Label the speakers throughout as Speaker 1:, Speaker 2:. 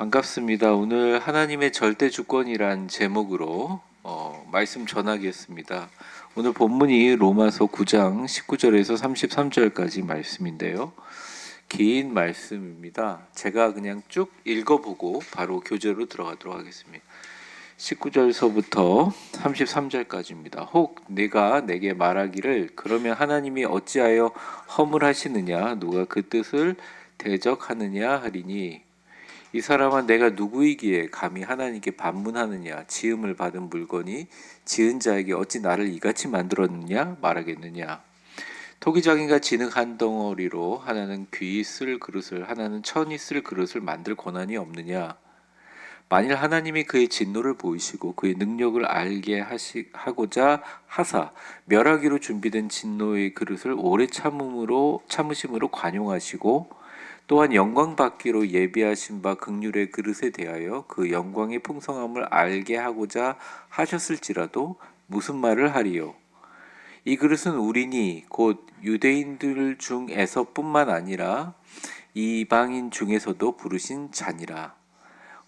Speaker 1: 반갑습니다. 오늘 하나님의 절대 주권이란 제목으로 말씀 전하겠습니다. 오늘 본문이 로마서 9장 19절에서 33절까지 말씀인데요. 긴 말씀입니다. 제가 그냥 쭉 읽어보고 바로 교재로 들어가도록 하겠습니다. 19절서부터 33절까지입니다. 혹 네가 내게 말하기를 그러면 하나님이 어찌하여 허물하시느냐 누가 그 뜻을 대적하느냐 하리니 이 사람은 내가 누구이기에 감히 하나님께 반문하느냐 지음을 받은 물건이 지은 자에게 어찌 나를 이같이 만들었느냐 말하겠느냐 토기장이가 진흙 한 덩어리로 하나는 귀 쓸 그릇을 하나는 천이 쓸 그릇을 만들 권한이 없느냐 만일 하나님이 그의 진노를 보이시고 그의 능력을 알게 하고자 하사 멸하기로 준비된 진노의 그릇을 오래 참으심으로 관용하시고 또한 영광 받기로 예비하신 바 긍휼의 그릇에 대하여 그 영광의 풍성함을 알게 하고자 하셨을지라도 무슨 말을 하리요? 이 그릇은 우리니 곧 유대인들 중에서뿐만 아니라 이방인 중에서도 부르신 자니라.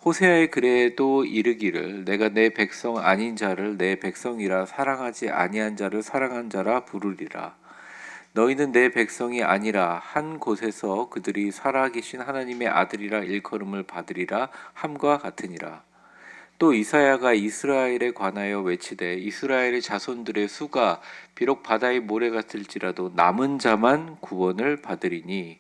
Speaker 1: 호세아의 글에도 이르기를 내가 내 백성 아닌 자를 내 백성이라 사랑하지 아니한 자를 사랑한 자라 부르리라. 너희는 내 백성이 아니라 한 곳에서 그들이 살아계신 하나님의 아들이라 일컬음을 받으리라 함과 같으니라. 또 이사야가 이스라엘에 관하여 외치되 이스라엘의 자손들의 수가 비록 바다의 모래 같을지라도 남은 자만 구원을 받으리니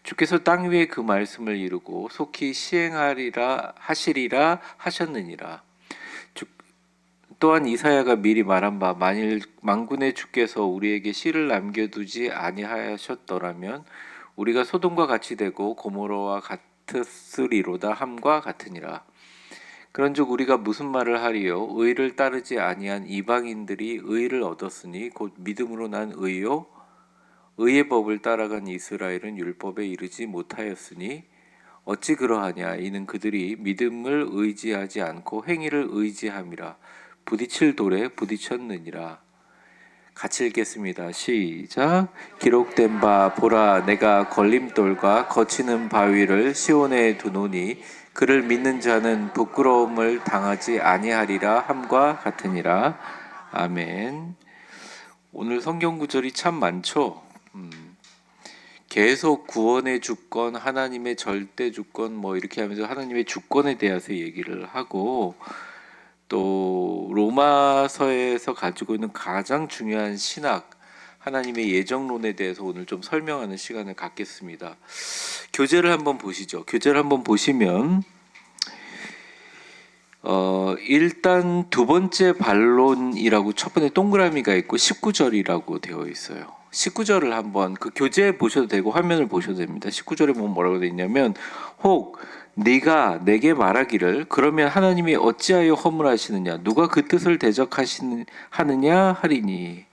Speaker 1: 주께서 땅 위에 그 말씀을 이루고 속히 시행하리라 하시리라 하셨느니라. 또한 이사야가 미리 말한 바 만일 만군의 주께서 우리에게 씨를 남겨두지 아니하셨더라면 우리가 소돔과 같이 되고 고모라와 같으리로다 함과 같으니라. 그런즉 우리가 무슨 말을 하리요? 의를 따르지 아니한 이방인들이 의를 얻었으니 곧 믿음으로 난 의요 의의 법을 따라간 이스라엘은 율법에 이르지 못하였으니 어찌 그러하냐 이는 그들이 믿음을 의지하지 않고 행위를 의지함이라. 부딪힐 돌에 부딪혔느니라. 같이 읽겠습니다. 시작. 기록된 바 보라 내가 걸림돌과 거치는 바위를 시온에 두노니 그를 믿는 자는 부끄러움을 당하지 아니하리라 함과 같으니라. 아멘. 오늘 성경 구절이 참 많죠. 계속 구원의 주권, 하나님의 절대 주권 이렇게 하면서 하나님의 주권에 대해서 얘기를 하고 또 로마서에서 가지고 있는 가장 중요한 신학 하나님의 예정론에 대해서 오늘 좀 설명하는 시간을 갖겠습니다. 교재를 한번 보시죠. 교재를 한번 보시면 일단 두 번째 반론이라고 첫 번째 동그라미가 있고 19절이라고 되어 있어요. 19절을 한번 그 교재 보셔도 되고 화면을 보셔도 됩니다. 19절에 보면 뭐라고 되어 있냐면 혹 네가 내게 말하기를 그러면 하나님이 어찌하여 허물하시느냐 누가 그 뜻을 대적하느냐 하리니.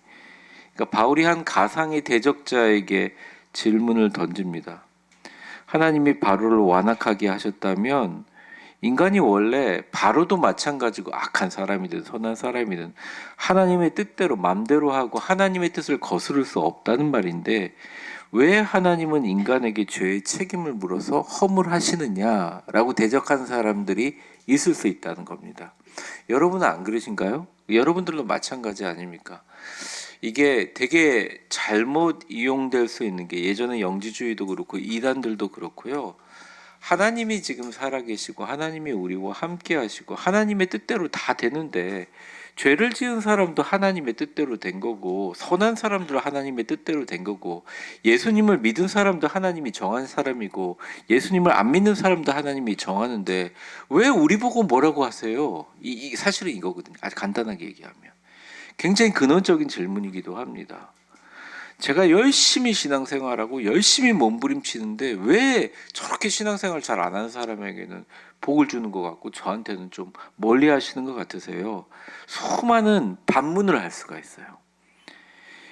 Speaker 1: 그러니까 바울이 한 가상의 대적자에게 질문을 던집니다. 하나님이 바로를 완악하게 하셨다면 인간이 원래 바로도 마찬가지고 악한 사람이든 선한 사람이든 하나님의 뜻대로 맘대로 하고 하나님의 뜻을 거스를 수 없다는 말인데 왜 하나님은 인간에게 죄의 책임을 물어서 허물하시느냐라고 대적하는 사람들이 있을 수 있다는 겁니다. 여러분은 안 그러신가요? 여러분들도 마찬가지 아닙니까? 이게 되게 잘못 이용될 수 있는 게 예전에 영지주의도 그렇고 이단들도 그렇고요. 하나님이 지금 살아계시고 하나님이 우리와 함께 하시고 하나님의 뜻대로 다 되는데 죄를 지은 사람도 하나님의 뜻대로 된 거고 선한 사람도 하나님의 뜻대로 된 거고 예수님을 믿은 사람도 하나님이 정한 사람이고 예수님을 안 믿는 사람도 하나님이 정하는데 왜 우리 보고 뭐라고 하세요? 사실은 이거거든요. 아주 간단하게 얘기하면 굉장히 근원적인 질문이기도 합니다. 제가 열심히 신앙생활하고 열심히 몸부림치는데 왜 저렇게 신앙생활 잘 안 하는 사람에게는 복을 주는 것 같고 저한테는 좀 멀리 하시는 것 같으세요. 수많은 반문을 할 수가 있어요.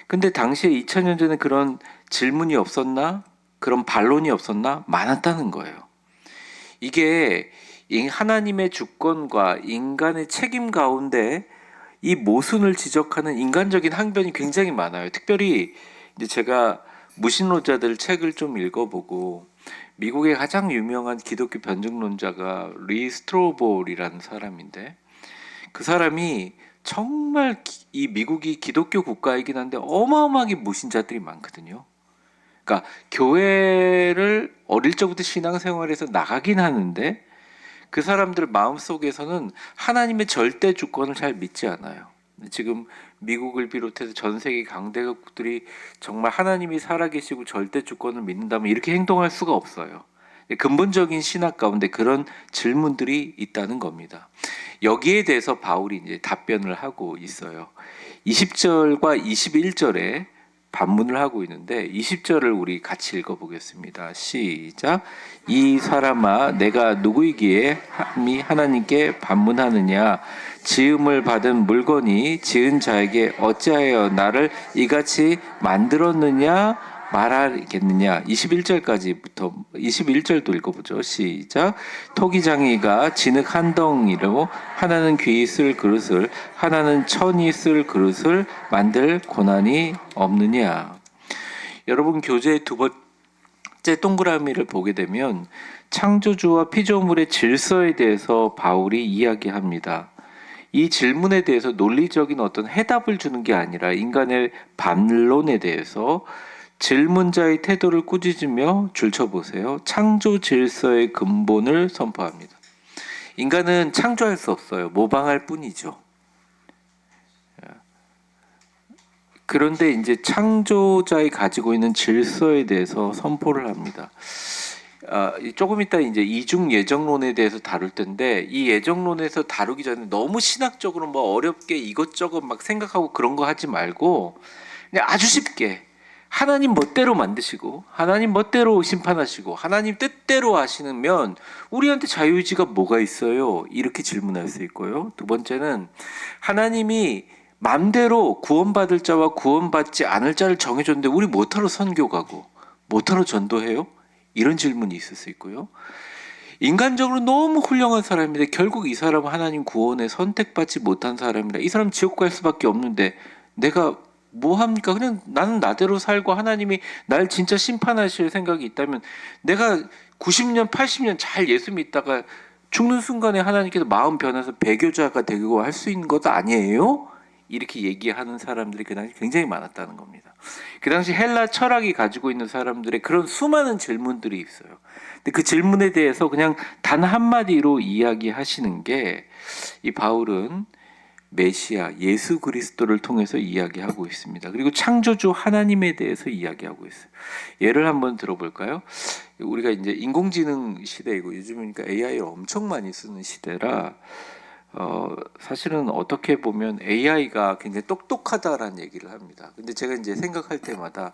Speaker 1: 근데 당시에 2000년 전에 그런 질문이 없었나? 그런 반론이 없었나? 많았다는 거예요. 이게 하나님의 주권과 인간의 책임 가운데 이 모순을 지적하는 인간적인 항변이 굉장히 많아요. 특별히 이제 제가 무신론자들 책을 좀 읽어보고 미국의 가장 유명한 기독교 변증론자가 리 스트로볼이라는 사람인데 그 사람이 정말 이 미국이 기독교 국가이긴 한데 어마어마하게 무신자들이 많거든요. 그러니까 교회를 어릴 적부터 신앙생활에서 나가긴 하는데 그 사람들 마음속에서는 하나님의 절대 주권을 잘 믿지 않아요. 지금 미국을 비롯해서 전 세계 강대국들이 정말 하나님이 살아계시고 절대 주권을 믿는다면 이렇게 행동할 수가 없어요. 근본적인 신학 가운데 그런 질문들이 있다는 겁니다. 여기에 대해서 바울이 이제 답변을 하고 있어요. 20절과 21절에 반문을 하고 있는데 20절을 우리 같이 읽어보겠습니다. 시작. 이 사람아 내가 누구이기에 감히 하나님께 반문하느냐 지음을 받은 물건이 지은 자에게 어찌하여 나를 이같이 만들었느냐 말하겠느냐. 21절까지부터 21절도 읽어보죠. 시작. 토기장이가 진흙 한 덩이로 하나는 귀 쓸 그릇을 하나는 천이 쓸 그릇을 만들 고난이 없느냐. 여러분 교재의 두 번째 동그라미를 보게 되면 창조주와 피조물의 질서에 대해서 바울이 이야기합니다. 이 질문에 대해서 논리적인 어떤 해답을 주는 게 아니라 인간의 반론에 대해서 질문자의 태도를 꾸짖으며 줄쳐보세요. 창조 질서의 근본을 선포합니다. 인간은 창조할 수 없어요. 모방할 뿐이죠. 그런데 이제 창조자의 가지고 있는 질서에 대해서 선포를 합니다. 조금 이따 이제 이중 예정론에 대해서 다룰 텐데 이 예정론에서 다루기 전에 너무 신학적으로 뭐 어렵게 이것저것 막 생각하고 그런 거 하지 말고 그냥 아주 쉽게 하나님 멋대로 만드시고 하나님 멋대로 심판하시고 하나님 뜻대로 하시면 우리한테 자유의지가 뭐가 있어요? 이렇게 질문할 수 있고요. 두 번째는 하나님이 맘대로 구원받을 자와 구원받지 않을 자를 정해줬는데 우리 뭐하러 선교 가고 뭐하러 전도해요? 이런 질문이 있을 수 있고요. 인간적으로 너무 훌륭한 사람인데 결국 이 사람은 하나님 구원에 선택받지 못한 사람이라 이 사람 지옥 갈 수밖에 없는데 내가 뭐 합니까? 그냥 나는 나대로 살고 하나님이 날 진짜 심판하실 생각이 있다면 내가 90년, 80년 잘 예수 믿다가 죽는 순간에 하나님께서 마음 변해서 배교자가 되고 할 수 있는 것도 아니에요? 이렇게 얘기하는 사람들이 그 당시 굉장히 많았다는 겁니다. 그 당시 헬라 철학이 가지고 있는 사람들의 그런 수많은 질문들이 있어요. 근데 그 질문에 대해서 그냥 단 한마디로 이야기하시는 게 이 바울은 메시아 예수 그리스도를 통해서 이야기하고 있습니다. 그리고 창조주 하나님에 대해서 이야기하고 있어요. 예를 한번 들어볼까요? 우리가 이제 인공지능 시대이고 요즘은 그러니까 AI를 엄청 많이 쓰는 시대라 사실은 어떻게 보면 AI가 굉장히 똑똑하다라는 얘기를 합니다. 근데 제가 이제 생각할 때마다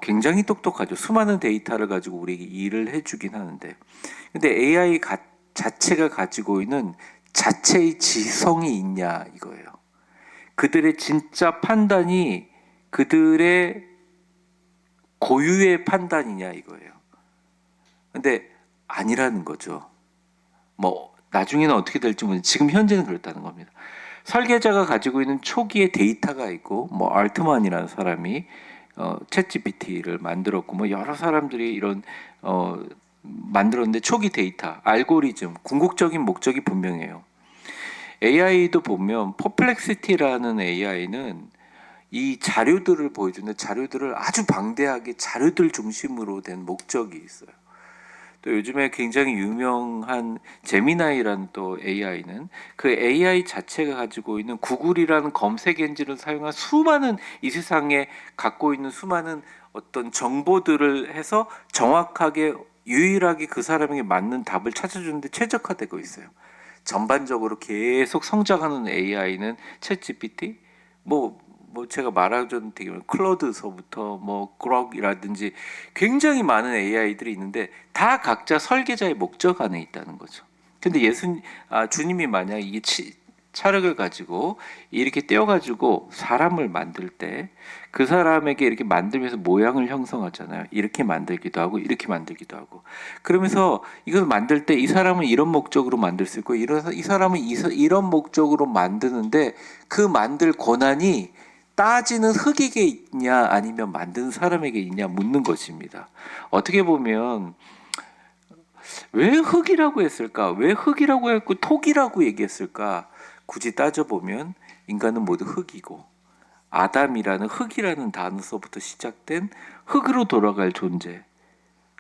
Speaker 1: 굉장히 똑똑하죠. 수많은 데이터를 가지고 우리에게 일을 해주긴 하는데, 근데 AI 자체가 가지고 있는 자체의 지성이 있냐 이거예요. 그들의 진짜 판단이 그들의 고유의 판단이냐 이거예요. 근데 아니라는 거죠. 뭐 나중에는 어떻게 될지 모르겠는데 지금 현재는 그렇다는 겁니다. 설계자가 가지고 있는 초기의 데이터가 있고 뭐 알트만이라는 사람이 챗GPT를 만들었고 뭐 여러 사람들이 이런 만들었는데 초기 데이터, 알고리즘, 궁극적인 목적이 분명해요. AI도 보면 퍼플렉시티라는 AI는 이 자료들을 보여주는데 자료들을 아주 방대하게 자료들 중심으로 된 목적이 있어요. 또 요즘에 굉장히 유명한 제미나이라는 또 AI는 그 AI 자체가 가지고 있는 구글이라는 검색 엔진을 사용한 수많은 이 세상에 갖고 있는 수많은 어떤 정보들을 해서 정확하게 유일하게 그 사람에게 맞는 답을 찾아주는데 최적화되고 있어요. 전반적으로 계속 성장하는 AI는 챗GPT, 뭐 제가 말하자면 되게 클로드서부터 뭐 그록이라든지 굉장히 많은 AI들이 있는데 다 각자 설계자의 목적 안에 있다는 거죠. 근데 주님이 만약 이 찰흙을 가지고 이렇게 떼어가지고 사람을 만들 때 그 사람에게 이렇게 만들면서 모양을 형성하잖아요. 이렇게 만들기도 하고 이렇게 만들기도 하고 그러면서 이걸 만들 때 이 사람은 이런 목적으로 만들 수 있고 이 사람은 이런 목적으로 만드는데 그 만들 권한이 따지는 흙에게 있냐 아니면 만든 사람에게 있냐 묻는 것입니다. 어떻게 보면 왜 흙이라고 했을까? 왜 흙이라고 했고 토기라고 얘기했을까? 굳이 따져보면 인간은 모두 흙이고 아담이라는 흙이라는 단어서부터 시작된 흙으로 돌아갈 존재,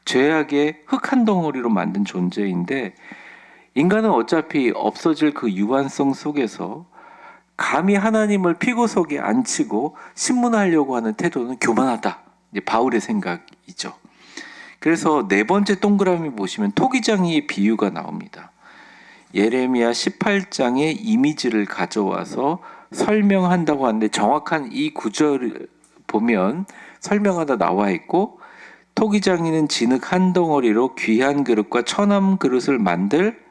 Speaker 1: 죄악의 흙 한 덩어리로 만든 존재인데 인간은 어차피 없어질 그 유한성 속에서 감히 하나님을 피구석에 앉히고 신문하려고 하는 태도는 교만하다. 이제 바울의 생각이죠. 그래서 네 번째 동그라미 보시면 토기장이의 비유가 나옵니다. 예레미야 18장의 이미지를 가져와서 설명한다고 하는데 정확한 이 구절을 보면 설명하다 나와 있고 토기장이는 진흙 한 덩어리로 귀한 그릇과 천함 그릇을 만들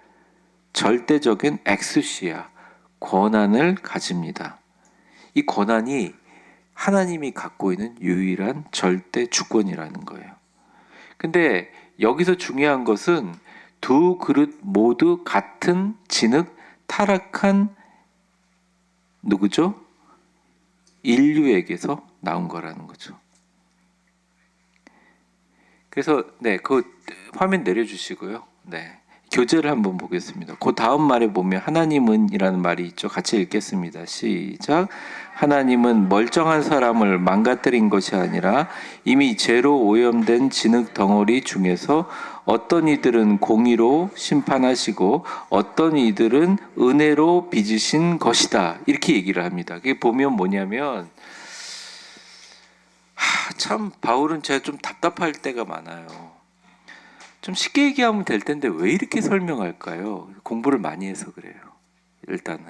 Speaker 1: 절대적인 엑수시아, 권한을 가집니다. 이 권한이 하나님이 갖고 있는 유일한 절대 주권이라는 거예요. 근데 여기서 중요한 것은 두 그릇 모두 같은 진흙 타락한 누구죠? 인류에게서 나온 거라는 거죠. 그래서 그 화면 내려주시고요. 교재를 한번 보겠습니다. 그 다음 말에 보면 하나님은이라는 말이 있죠. 같이 읽겠습니다. 시작. 하나님은 멀쩡한 사람을 망가뜨린 것이 아니라 이미 죄로 오염된 진흙 덩어리 중에서 어떤 이들은 공의로 심판하시고 어떤 이들은 은혜로 빚으신 것이다. 이렇게 얘기를 합니다. 그게 보면 뭐냐면 참 바울은 제가 좀 답답할 때가 많아요. 좀 쉽게 얘기하면 될 텐데 왜 이렇게 설명할까요? 공부를 많이 해서 그래요. 일단은.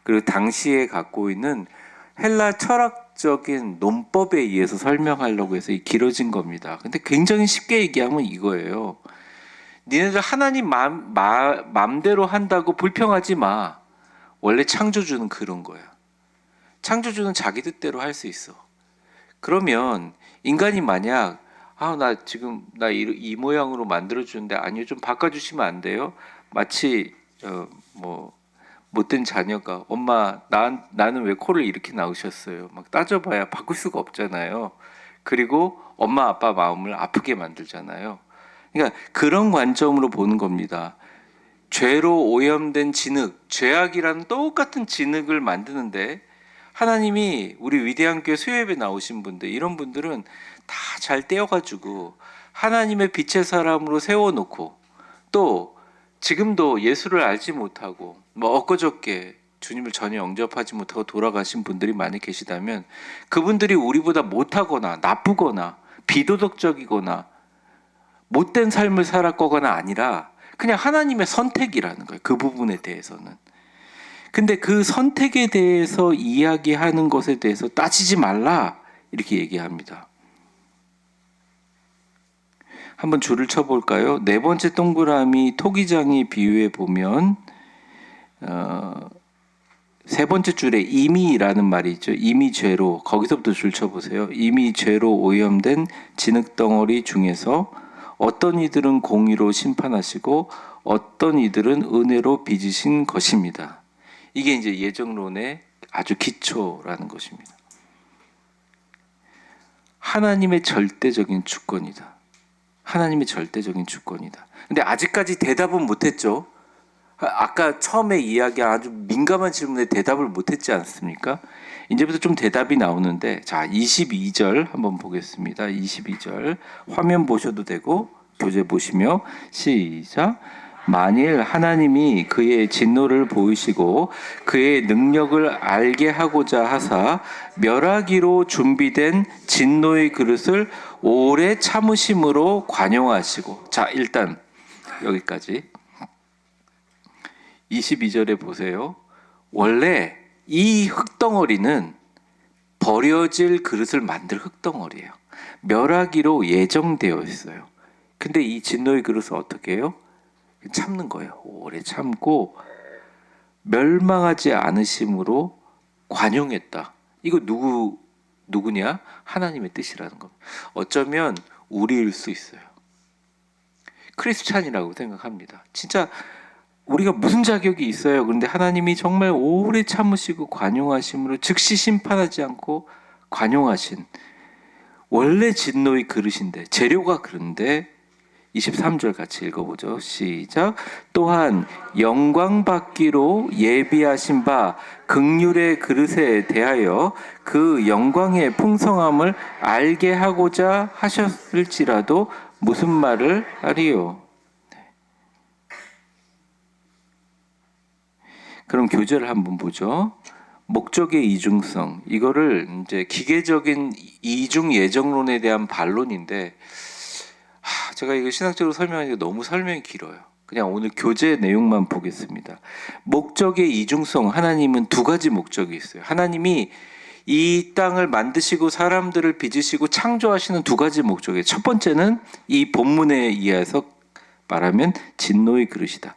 Speaker 1: 그리고 당시에 갖고 있는 헬라 철학적인 논법에 의해서 설명하려고 해서 길어진 겁니다. 근데 굉장히 쉽게 얘기하면 이거예요. 니네들 하나님 맘대로 한다고 불평하지 마. 원래 창조주는 그런 거야. 창조주는 자기 뜻대로 할 수 있어. 그러면 인간이 만약 나 이 모양으로 만들어 주는데 아니요 좀 바꿔주시면 안 돼요? 마치 못된 자녀가 엄마 나는 왜 코를 이렇게 나오셨어요? 막 따져봐야 바꿀 수가 없잖아요. 그리고 엄마 아빠 마음을 아프게 만들잖아요. 그러니까 그런 관점으로 보는 겁니다. 죄로 오염된 진흙, 죄악이라는 똑같은 진흙을 만드는데 하나님이 우리 위대한 교회 수요예배 나오신 분들 이런 분들은 다 잘 떼어가지고 하나님의 빛의 사람으로 세워놓고 또 지금도 예수를 알지 못하고 엊그저께 주님을 전혀 영접하지 못하고 돌아가신 분들이 많이 계시다면 그분들이 우리보다 못하거나 나쁘거나 비도덕적이거나 못된 삶을 살았거나 아니라 그냥 하나님의 선택이라는 거예요. 그 부분에 대해서는. 근데 그 선택에 대해서 이야기하는 것에 대해서 따지지 말라 이렇게 얘기합니다. 한번 줄을 쳐볼까요? 네 번째 동그라미 토기장이 비유해 보면 세 번째 줄에 이미라는 말이 있죠. 이미 죄로 거기서부터 줄 쳐보세요. 이미 죄로 오염된 진흙덩어리 중에서 어떤 이들은 공의로 심판하시고 어떤 이들은 은혜로 빚으신 것입니다. 이게 이제 예정론의 아주 기초라는 것입니다. 하나님의 절대적인 주권이다. 하나님의 절대적인 주권이다. 근데 아직까지 대답은 못했죠. 아까 처음에 이야기한 아주 민감한 질문에 대답을 못했지 않습니까? 이제부터 좀 대답이 나오는데 자 22절 한번 보겠습니다. 22절 화면 보셔도 되고 교재 보시며 시작. 만일 하나님이 그의 진노를 보이시고 그의 능력을 알게 하고자 하사 멸하기로 준비된 진노의 그릇을 오래 참으심으로 관용하시고 자 일단 여기까지 22절에 보세요. 원래 이 흙덩어리는 버려질 그릇을 만들 흙덩어리예요. 멸하기로 예정되어 있어요. 근데 이 진노의 그릇을 어떻게 해요? 참는 거예요. 오래 참고 멸망하지 않으심으로 관용했다. 이거 누구냐? 하나님의 뜻이라는 겁니다. 어쩌면 우리일 수 있어요. 크리스찬이라고 생각합니다. 진짜 우리가 무슨 자격이 있어요? 그런데 하나님이 정말 오래 참으시고 관용하심으로 즉시 심판하지 않고 관용하신 원래 진노의 그릇인데 재료가 그런데 23절 같이 읽어보죠. 시작. 또한 영광 받기로 예비하신 바 긍휼의 그릇에 대하여 그 영광의 풍성함을 알게 하고자 하셨을지라도 무슨 말을 하리요. 그럼 교재를 한번 보죠. 목적의 이중성. 이거를 이제 기계적인 이중 예정론에 대한 반론인데, 제가 이거 신학적으로 설명하니까 너무 설명이 길어요. 그냥 오늘 교재 내용만 보겠습니다. 목적의 이중성. 하나님은 두 가지 목적이 있어요. 하나님이 이 땅을 만드시고 사람들을 빚으시고 창조하시는 두 가지 목적이에요. 첫 번째는 이 본문에 의해서 말하면 진노의 그릇이다.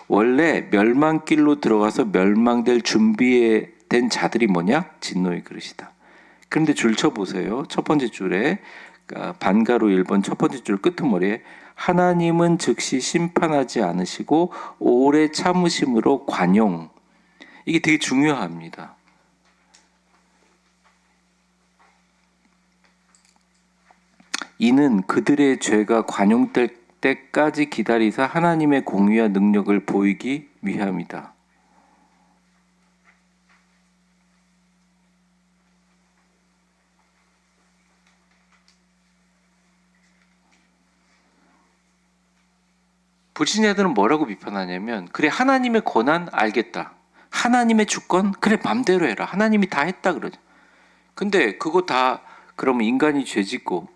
Speaker 1: 원래 멸망길로 들어가서 멸망될 준비된 자들이 뭐냐? 진노의 그릇이다. 그런데 줄 쳐보세요. 첫 번째 줄에 반가로 1번 첫 번째 줄 끄트머리에 하나님은 즉시 심판하지 않으시고 오래 참으심으로 관용. 이게 되게 중요합니다. 이는 그들의 죄가 관용될 때까지 기다리사 하나님의 공의와 능력을 보이기 위함이다. 불신자들은 뭐라고 비판하냐면, 그래 하나님의 권한 알겠다. 하나님의 주권 그래 맘대로 해라. 하나님이 다 했다 그러죠. 근데 그거 다 그러면 인간이 죄짓고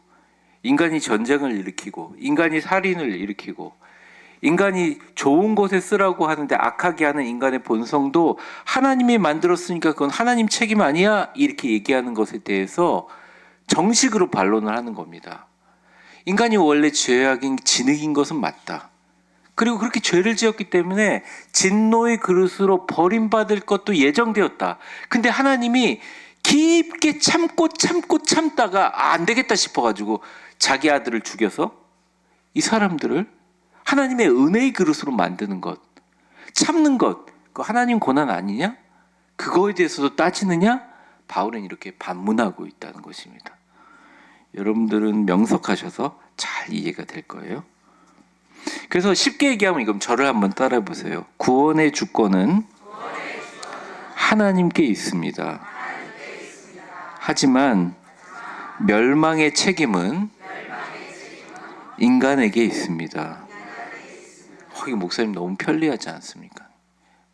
Speaker 1: 인간이 전쟁을 일으키고 인간이 살인을 일으키고 인간이 좋은 곳에 쓰라고 하는데 악하게 하는 인간의 본성도 하나님이 만들었으니까 그건 하나님 책임 아니야? 이렇게 얘기하는 것에 대해서 정식으로 반론을 하는 겁니다. 인간이 원래 죄악인 진흙인 것은 맞다. 그리고 그렇게 죄를 지었기 때문에 진노의 그릇으로 버림받을 것도 예정되었다. 근데 하나님이 깊게 참다가 안 되겠다 싶어가지고 자기 아들을 죽여서 이 사람들을 하나님의 은혜의 그릇으로 만드는 것, 참는 것, 그 하나님 고난 아니냐? 그거에 대해서도 따지느냐? 바울은 이렇게 반문하고 있다는 것입니다. 여러분들은 명석하셔서 잘 이해가 될 거예요. 그래서 쉽게 얘기하면 이건 저를 한번 따라해 보세요. 구원의 주권은 하나님께 있습니다. 하지만 멸망의 책임은 인간에게 있습니다. 이 목사님 너무 편리하지 않습니까?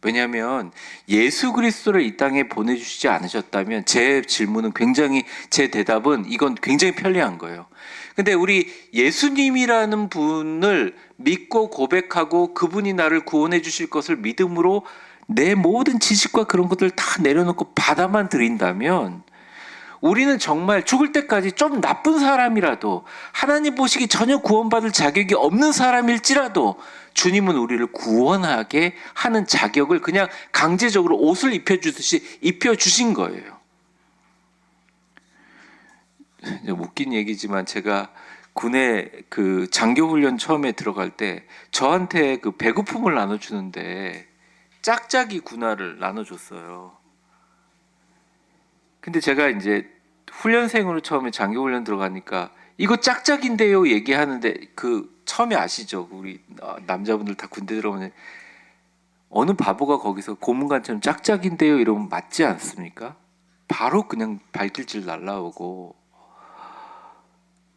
Speaker 1: 왜냐하면 예수 그리스도를 이 땅에 보내주시지 않으셨다면 제 대답은 이건 굉장히 편리한 거예요. 근데 우리 예수님이라는 분을 믿고 고백하고 그분이 나를 구원해 주실 것을 믿음으로 내 모든 지식과 그런 것들을 다 내려놓고 받아만 드린다면 우리는 정말 죽을 때까지 좀 나쁜 사람이라도 하나님 보시기 전혀 구원받을 자격이 없는 사람일지라도 주님은 우리를 구원하게 하는 자격을 그냥 강제적으로 옷을 입혀주듯이 입혀주신 거예요. 웃긴 얘기지만 제가 군에 그 장교훈련 처음에 들어갈 때 저한테 그 배고픔을 나눠주는데 짝짝이 군화를 나눠줬어요. 근데 제가 이제 훈련생으로 처음에 장교훈련 들어가니까 이거 짝짝인데요 얘기하는데 그 처음에 아시죠? 우리 남자분들 다 군대 들어오면 어느 바보가 거기서 고문관처럼 짝짝인데요 이러면 맞지 않습니까? 바로 그냥 발길질 날라오고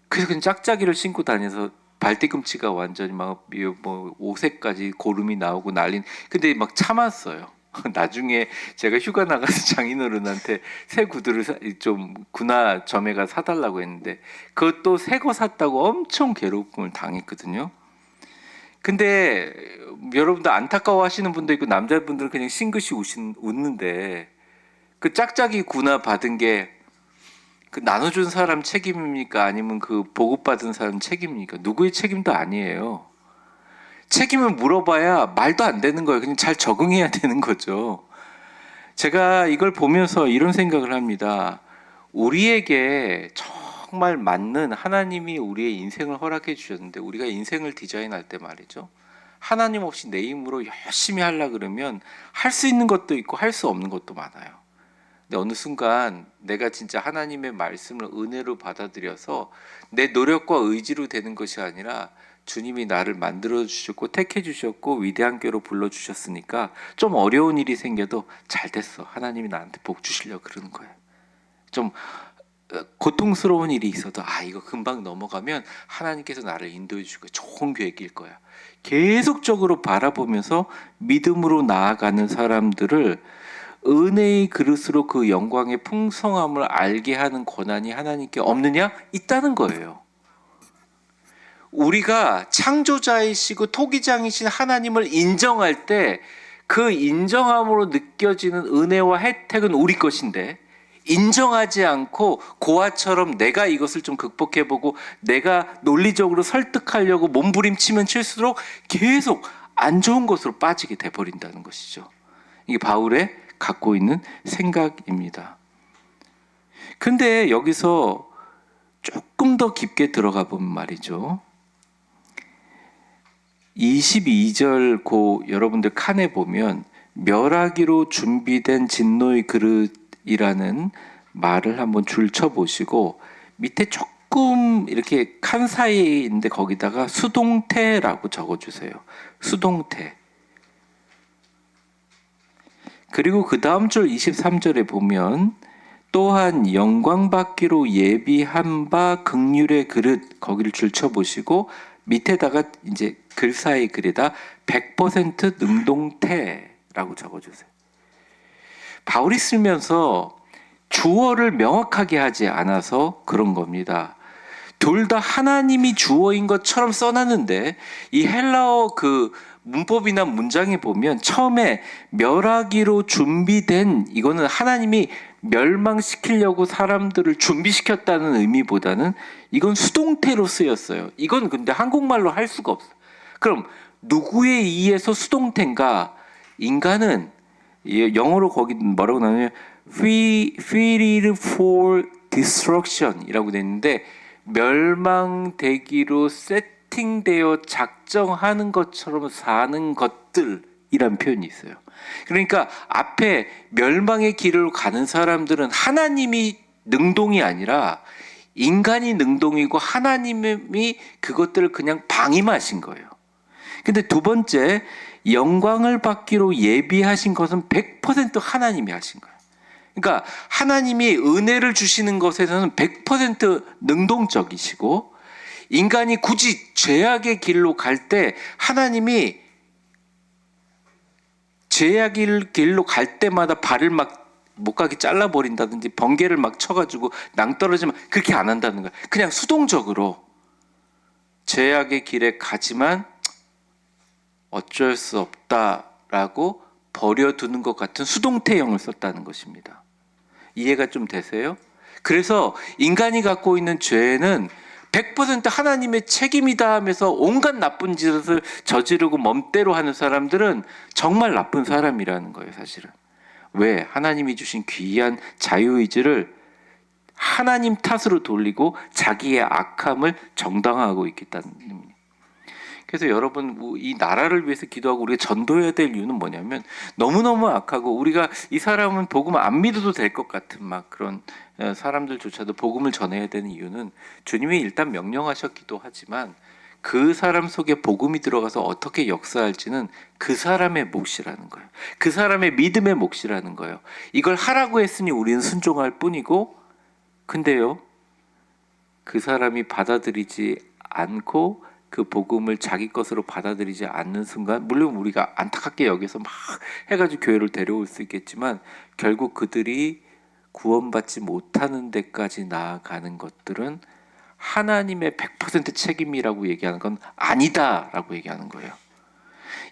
Speaker 1: 그래서 그냥 짝짝이를 신고 다녀서 발뒤꿈치가 완전히 막 옷에까지 고름이 나오고 난린. 근데 막 참았어요. 나중에 제가 휴가 나가서 장인어른한테 새 구두를 좀 군화점에 사달라고 했는데 그것도 새 거 샀다고 엄청 괴롭힘을 당했거든요. 근데 여러분들 안타까워하시는 분도 있고 남자분들은 그냥 싱긋이 웃는데 그 짝짝이 군화 받은 게 그 나눠준 사람 책임입니까? 아니면 그 보급받은 사람 책임입니까? 누구의 책임도 아니에요. 책임을 물어봐야 말도 안 되는 거예요. 그냥 잘 적응해야 되는 거죠. 제가 이걸 보면서 이런 생각을 합니다. 우리에게 정말 맞는 하나님이 우리의 인생을 허락해 주셨는데 우리가 인생을 디자인할 때 말이죠. 하나님 없이 내 힘으로 열심히 하려고 그러면 할 수 있는 것도 있고 할 수 없는 것도 많아요. 근데 어느 순간 내가 진짜 하나님의 말씀을 은혜로 받아들여서 내 노력과 의지로 되는 것이 아니라 주님이 나를 만들어 주셨고 택해 주셨고 위대한 교로 불러 주셨으니까 좀 어려운 일이 생겨도 잘 됐어. 하나님이 나한테 복 주시려고 그러는 거야. 좀 고통스러운 일이 있어도 이거 금방 넘어가면 하나님께서 나를 인도해 주고 좋은 교회 낄 거야. 계속적으로 바라보면서 믿음으로 나아가는 사람들을 은혜의 그릇으로 그 영광의 풍성함을 알게 하는 권한이 하나님께 없느냐? 있다는 거예요. 우리가 창조자이시고 토기장이신 하나님을 인정할 때 그 인정함으로 느껴지는 은혜와 혜택은 우리 것인데, 인정하지 않고 고아처럼 내가 이것을 좀 극복해보고 내가 논리적으로 설득하려고 몸부림치면 칠수록 계속 안 좋은 것으로 빠지게 돼버린다는 것이죠. 이게 바울의 갖고 있는 생각입니다. 근데 여기서 조금 더 깊게 들어가 보면 말이죠. 22절 여러분들 칸에 보면 멸하기로 준비된 진노의 그릇이라는 말을 한번 줄쳐 보시고 밑에 조금 이렇게 칸 사이에 있는데 거기다가 수동태라고 적어주세요. 수동태. 그리고 그 다음 줄 23절에 보면 또한 영광 받기로 예비한 바 긍휼의 그릇, 거기를 줄쳐 보시고 밑에다가 이제 글 사이 글에다 100% 능동태라고 적어주세요. 바울이 쓰면서 주어를 명확하게 하지 않아서 그런 겁니다. 둘 다 하나님이 주어인 것처럼 써놨는데 이 헬라어 그 문법이나 문장에 보면 처음에 멸하기로 준비된, 이거는 하나님이 멸망시키려고 사람들을 준비시켰다는 의미보다는 이건 수동태로 쓰였어요. 이건 근데 한국말로 할 수가 없어요. 그럼 누구에 의해서 수동태인가? 인간은 영어로 거기 뭐라고 나오냐면 created for destruction 이라고 돼 있는데 멸망되기로 세팅되어 작정하는 것처럼 사는 것들이란 표현이 있어요. 그러니까 앞에 멸망의 길을 가는 사람들은 하나님이 능동이 아니라 인간이 능동이고 하나님이 그것들을 그냥 방임하신 거예요. 근데 두 번째, 영광을 받기로 예비하신 것은 100% 하나님이 하신 거예요. 그러니까 하나님이 은혜를 주시는 것에서는 100% 능동적이시고, 인간이 굳이 죄악의 길로 갈 때 하나님이 죄악의 길로 갈 때마다 발을 막 못 가게 잘라버린다든지 번개를 막 쳐가지고 낭떠러지면 그렇게 안 한다는 거예요. 그냥 수동적으로 죄악의 길에 가지만 어쩔 수 없다라고 버려두는 것 같은 수동태형을 썼다는 것입니다. 이해가 좀 되세요? 그래서 인간이 갖고 있는 죄는 100% 하나님의 책임이다 하면서 온갖 나쁜 짓을 저지르고 멋대로 하는 사람들은 정말 나쁜 사람이라는 거예요, 사실은. 왜? 하나님이 주신 귀한 자유의지를 하나님 탓으로 돌리고 자기의 악함을 정당화하고 있기 때문입니다. 그래서 여러분, 이 나라를 위해서 기도하고 우리가 전도해야 될 이유는 뭐냐면 너무너무 악하고 우리가 이 사람은 복음 안 믿어도 될 것 같은 막 그런 사람들조차도 복음을 전해야 되는 이유는 주님이 일단 명령하셨기도 하지만 그 사람 속에 복음이 들어가서 어떻게 역사할지는 그 사람의 몫이라는 거예요. 그 사람의 믿음의 몫이라는 거예요. 이걸 하라고 했으니 우리는 순종할 뿐이고, 근데요, 그 사람이 받아들이지 않고 그 복음을 자기 것으로 받아들이지 않는 순간, 물론 우리가 안타깝게 여기서 막 해가지고 교회를 데려올 수 있겠지만 결국 그들이 구원받지 못하는 데까지 나아가는 것들은 하나님의 100% 책임이라고 얘기하는 건 아니다라고 얘기하는 거예요.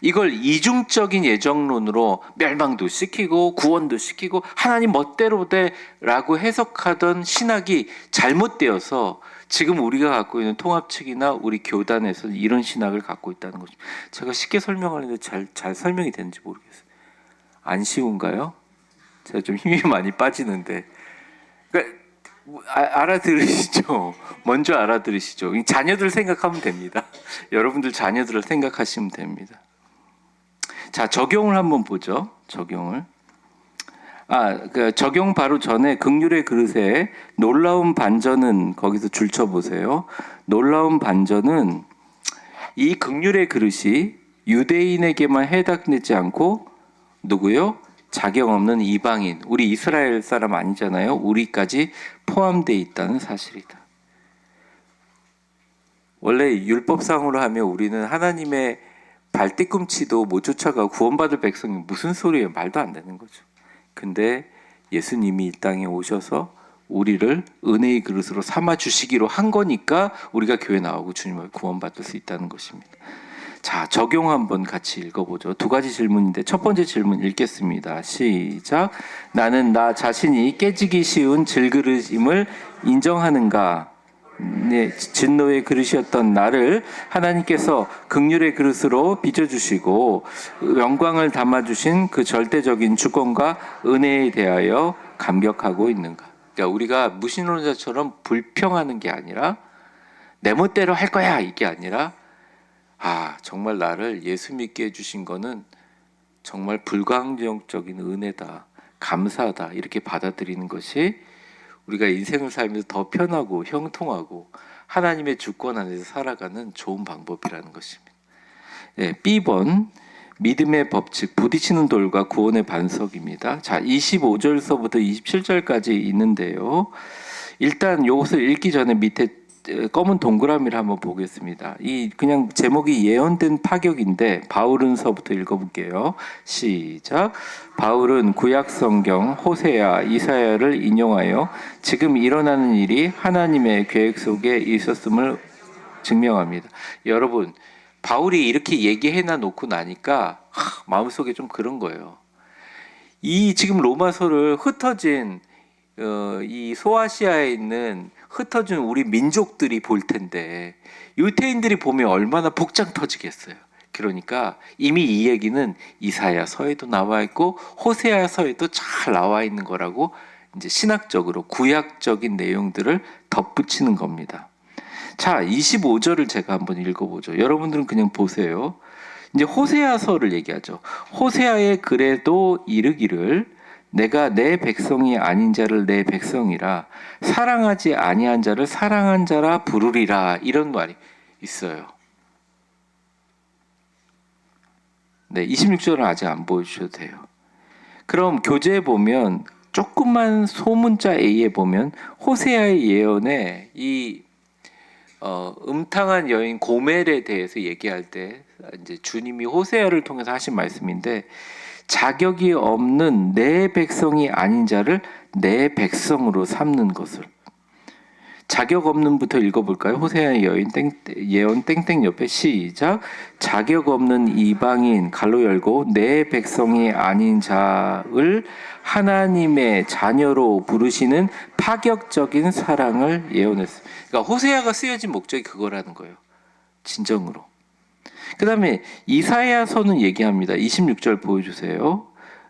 Speaker 1: 이걸 이중적인 예정론으로 멸망도 시키고 구원도 시키고 하나님 멋대로 돼라고 해석하던 신학이 잘못되어서 지금 우리가 갖고 있는 통합측이나 우리 교단에서 이런 신학을 갖고 있다는 거죠. 제가 쉽게 설명하는데 잘 설명이 되는지 모르겠어요. 안 쉬운가요? 제가 좀 힘이 많이 빠지는데. 그러니까 알아들으시죠? 먼저 알아들으시죠? 자녀들 생각하면 됩니다. 여러분들 자녀들을 생각하시면 됩니다. 자, 적용을 한번 보죠. 적용을. 그 적용 바로 전에 긍휼의 그릇에 놀라운 반전은 거기서 줄쳐 보세요. 놀라운 반전은 이 긍휼의 그릇이 유대인에게만 해당되지 않고 누구요? 자격 없는 이방인, 우리 이스라엘 사람 아니잖아요. 우리까지 포함되어 있다는 사실이다. 원래 율법상으로 하면 우리는 하나님의 발뒤꿈치도 못 쫓아가 구원받을 백성이 무슨 소리예요? 말도 안 되는 거죠. 근데 예수님이 이 땅에 오셔서 우리를 은혜의 그릇으로 삼아 주시기로 한 거니까 우리가 교회 나오고 주님을 구원받을 수 있다는 것입니다. 자, 적용 한번 같이 읽어보죠. 두 가지 질문인데 첫 번째 질문 읽겠습니다. 시작. 나는 나 자신이 깨지기 쉬운 질그릇임을 인정하는가? 네, 진노의 그릇이었던 나를 하나님께서 긍휼의 그릇으로 빚어주시고 영광을 담아주신 그 절대적인 주권과 은혜에 대하여 감격하고 있는가? 그러니까 우리가 무신론자처럼 불평하는 게 아니라 내 멋대로 할 거야 이게 아니라 정말 나를 예수 믿게 해주신 거는 정말 불가항력적인 은혜다, 감사하다 이렇게 받아들이는 것이 우리가 인생을 살면서 더 편하고 형통하고 하나님의 주권 안에서 살아가는 좋은 방법이라는 것입니다. 네, B번 믿음의 법칙, 부딪히는 돌과 구원의 반석입니다. 자, 25절서부터 27절까지 있는데요. 일단 이것을 읽기 전에 밑에 검은 동그라미를 한번 보겠습니다. 이 그냥 제목이 예언된 파격인데 바울은서부터 읽어볼게요. 시작. 바울은 구약 성경 호세아, 이사야를 인용하여 지금 일어나는 일이 하나님의 계획 속에 있었음을 증명합니다. 여러분, 바울이 이렇게 얘기해놔 놓고 나니까 마음속에 좀 그런 거예요. 이 지금 로마서를 흩어진 이 소아시아에 있는 흩어진 우리 민족들이 볼 텐데 유태인들이 보면 얼마나 복장 터지겠어요. 그러니까 이미 이 얘기는 이사야서에도 나와 있고 호세아서에도 잘 나와 있는 거라고 이제 신학적으로 구약적인 내용들을 덧붙이는 겁니다. 자, 25절을 제가 한번 읽어보죠. 여러분들은 그냥 보세요. 이제 호세아서를 얘기하죠. 호세아의 글에도 이르기를 내가 내 백성이 아닌 자를 내 백성이라 사랑하지 아니한 자를 사랑한 자라 부르리라 이런 말이 있어요. 네, 26절은 아직 안 보여주셔도 돼요. 그럼 교재에 보면 조금만 소문자 A에 보면 호세아의 예언에 이 음탕한 여인 고멜에 대해서 얘기할 때 이제 주님이 호세아를 통해서 하신 말씀인데 자격이 없는 내 백성이 아닌 자를 내 백성으로 삼는 것을 자격 없는부터 읽어볼까요? 호세아의 예언 땡땡 옆에 시작. 자격 없는 이방인 갈로 열고 내 백성이 아닌 자를 하나님의 자녀로 부르시는 파격적인 사랑을 예언했어요. 그러니까 호세아가 쓰여진 목적이 그거라는 거예요. 진정으로. 그 다음에 이사야서는 얘기합니다. 26절 보여주세요.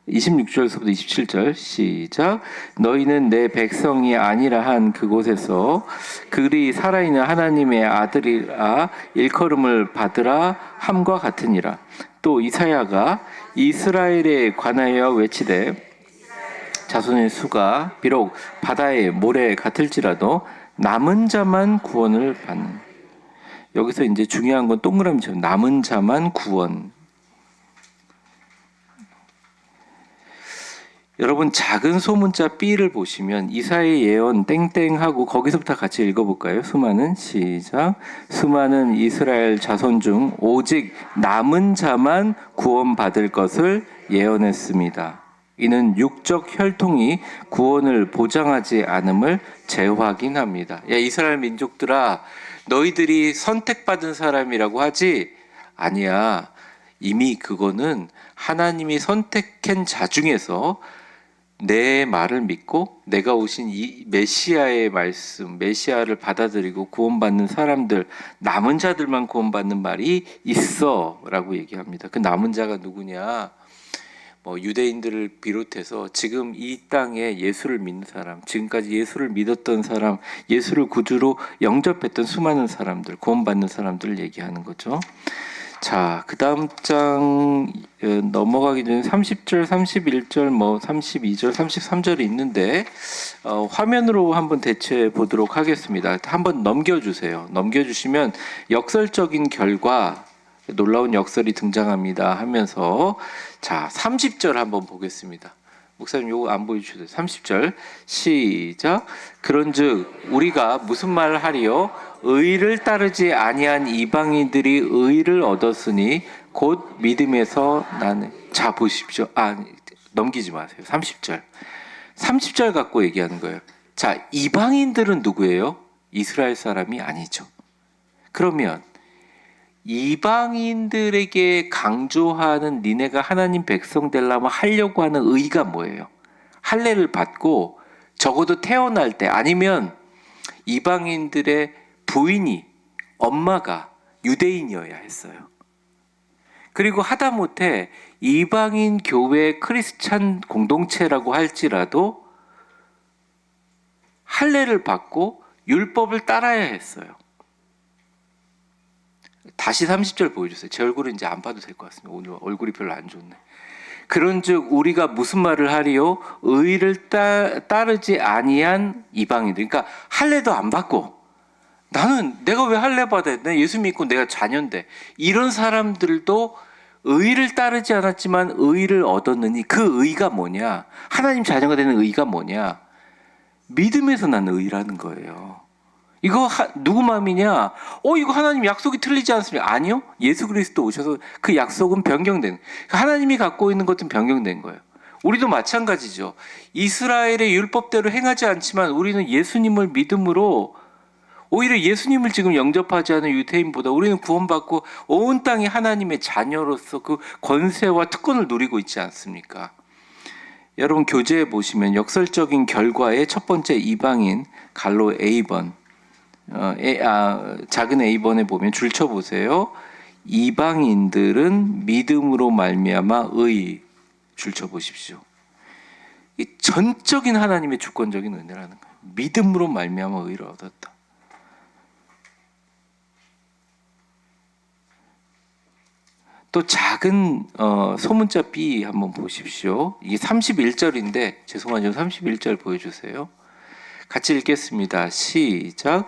Speaker 1: 26절서부터 27절 시작. 너희는 내 백성이 아니라 한 그곳에서 그리 살아있는 하나님의 아들이라 일컬음을 받으라 함과 같으니라. 또 이사야가 이스라엘에 관하여 외치되 자손의 수가 비록 바다의 모래 같을지라도 남은 자만 구원을 받는. 여기서 이제 중요한 건 동그라미처럼 남은 자만 구원. 여러분 작은 소문자 B를 보시면 이사야의 예언 땡땡하고 거기서부터 같이 읽어볼까요? 수많은 시작. 수많은 이스라엘 자손 중 오직 남은 자만 구원받을 것을 예언했습니다. 이는 육적 혈통이 구원을 보장하지 않음을 재확인합니다. 야 이스라엘 민족들아 너희들이 선택받은 사람이라고 하지? 아니야. 이미 그거는 하나님이 선택한 자 중에서 내 말을 믿고 내가 오신 이 메시아의 말씀, 메시아를 받아들이고 구원받는 사람들, 남은 자들만 구원받는 말이 있어 라고 얘기합니다. 그 남은 자가 누구냐? 유대인들을 비롯해서 지금 이 땅에 예수를 믿는 사람, 지금까지 예수를 믿었던 사람, 예수를 구주로 영접했던 수많은 사람들, 구원받는 사람들을 얘기하는 거죠. 자, 그 다음 장 넘어가기 전에 30절, 31절, 뭐 32절, 33절이 있는데 화면으로 한번 대체해 보도록 하겠습니다. 한번 넘겨주세요. 넘겨주시면 역설적인 결과 놀라운 역설이 등장합니다 하면서 자 30절 한번 보겠습니다. 목사님 요거 안 보여주셔도 30절 시작. 그런즉 우리가 무슨 말을 하리요? 의를 따르지 아니한 이방인들이 의를 얻었으니 곧 믿음에서 나는 자 보십시오. 넘기지 마세요. 30절 갖고 얘기하는 거예요. 자 이방인들은 누구예요? 이스라엘 사람이 아니죠. 그러면 이방인들에게 강조하는 니네가 하나님 백성 되려면 하려고 하는 의가 뭐예요? 할례를 받고 적어도 태어날 때 아니면 이방인들의 부인이 엄마가 유대인이어야 했어요. 그리고 하다못해 이방인 교회 크리스찬 공동체라고 할지라도 할례를 받고 율법을 따라야 했어요. 다시 30절 보여주세요. 제 얼굴은 이제 안 봐도 될 것 같습니다. 오늘 얼굴이 별로 안 좋네. 그런즉 우리가 무슨 말을 하리요? 의를 따르지 아니한 이방인들. 그러니까 할례도 안 받고 나는 내가 왜 할례 받아야 돼? 예수 믿고 내가 자녀인데 이런 사람들도 의를 따르지 않았지만 의를 얻었느니 그 의가 뭐냐? 하나님 자녀가 되는 의가 뭐냐? 믿음에서 난 의라는 거예요. 이거 누구 마음이냐? 이거 하나님 약속이 틀리지 않습니까? 아니요. 예수 그리스도 오셔서 그 약속은 변경된. 하나님이 갖고 있는 것은 변경된 거예요. 우리도 마찬가지죠. 이스라엘의 율법대로 행하지 않지만 우리는 예수님을 믿음으로 오히려 예수님을 지금 영접하지 않은 유대인보다 우리는 구원받고 온 땅이 하나님의 자녀로서 그 권세와 특권을 누리고 있지 않습니까? 여러분 교재에 보시면 역설적인 결과의 첫 번째 이방인 갈로 A번 작은 A번에 보면 줄쳐 보세요. 이방인들은 믿음으로 말미암아 의 줄쳐 보십시오. 이 전적인 하나님의 주권적인 은혜라는 거예요. 믿음으로 말미암아 의를 얻었다. 또 작은 소문자 B 한번 보십시오. 이게 31절인데 죄송하지만 31절 보여주세요. 같이 읽겠습니다. 시작.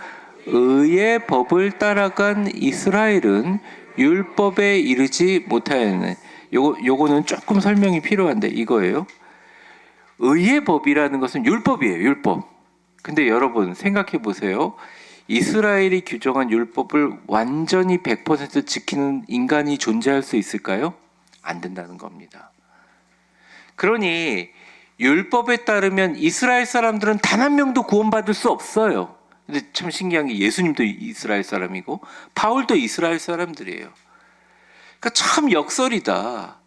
Speaker 1: 의의 법을 따라간 이스라엘은 율법에 이르지 못하였네. 요거는 조금 설명이 필요한데 이거예요. 의의 법이라는 것은 율법이에요. 율법. 근데 여러분 생각해 보세요. 이스라엘이 규정한 율법을 완전히 100% 지키는 인간이 존재할 수 있을까요? 안 된다는 겁니다. 그러니 율법에 따르면 이스라엘 사람들은 단 한 명도 구원받을 수 없어요. 근데 참 신기한 게 예수님도 이스라엘 사람이고 바울도 이스라엘 사람들이에요. 그러니까 참 역설이다.